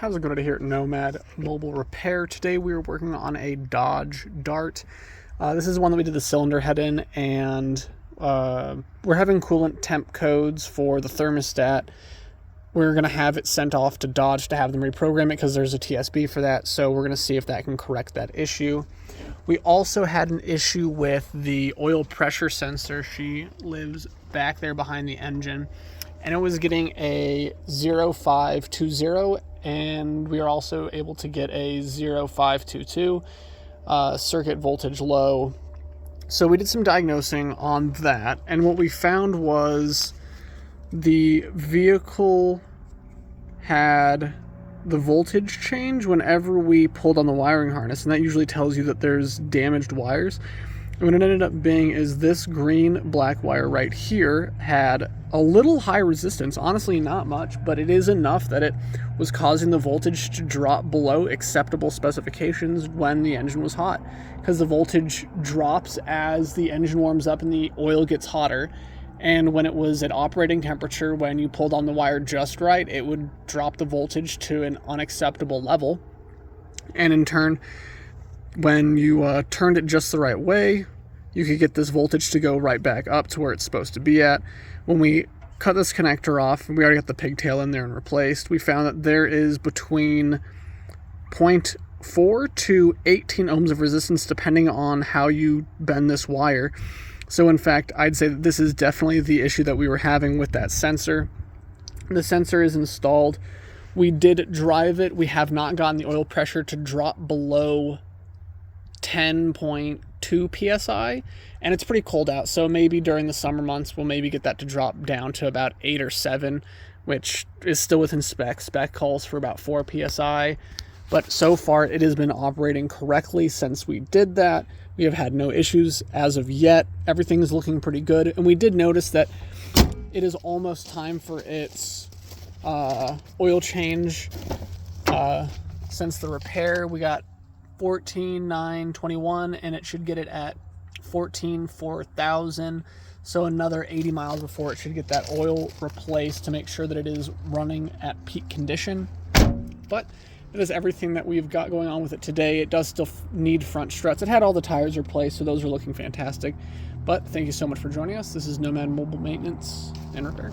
How's it going today here at Nomad Mobile Repair? Today we are working on a Dodge Dart. This is one that we did the cylinder head in, and we're having coolant temp codes for the thermostat. We're going to have it sent off to Dodge to have them reprogram it because there's a TSB for that, so we're going to see if that can correct that issue. We also had an issue with the oil pressure sensor. She lives back there behind the engine, and it was getting a 0520, and we are also able to get a 0522 circuit voltage low. So we did some diagnosing on that, and what we found was the vehicle had the voltage change whenever we pulled on the wiring harness, and that usually tells you that there's damaged wires. And what it ended up being is this green black wire right here had a little high resistance, honestly not much, but it is enough that it was causing the voltage to drop below acceptable specifications when the engine was hot, because the voltage drops as the engine warms up and the oil gets hotter. And when it was at operating temperature, when you pulled on the wire just right, it would drop the voltage to an unacceptable level. And in turn, when you turned it just the right way, you could get this voltage to go right back up to where it's supposed to be at. When we cut this connector off, and we already got the pigtail in there and replaced, we found that there is between 0.4 to 18 ohms of resistance depending on how you bend this wire. So in fact, I'd say that this is definitely the issue that we were having with that sensor. The sensor is installed. We did drive it. We have not gotten the oil pressure to drop below 10.2 psi, and it's pretty cold out, so maybe during the summer months we'll maybe get that to drop down to about 8 or 7, which is still within spec. Spec calls for about 4 psi, but so far it has been operating correctly since we did that. We have had no issues as of yet. Everything is looking pretty good, and we did notice that it is almost time for its oil change. Since the repair, we got 14,921, and it should get it at 14,400. So another 80 miles before it should get that oil replaced to make sure that it is running at peak condition. But that is everything that we've got going on with it today. It does still need front struts. It had all the tires replaced, so those are looking fantastic. But thank you so much for joining us. This is Nomad Mobile Maintenance and Repair.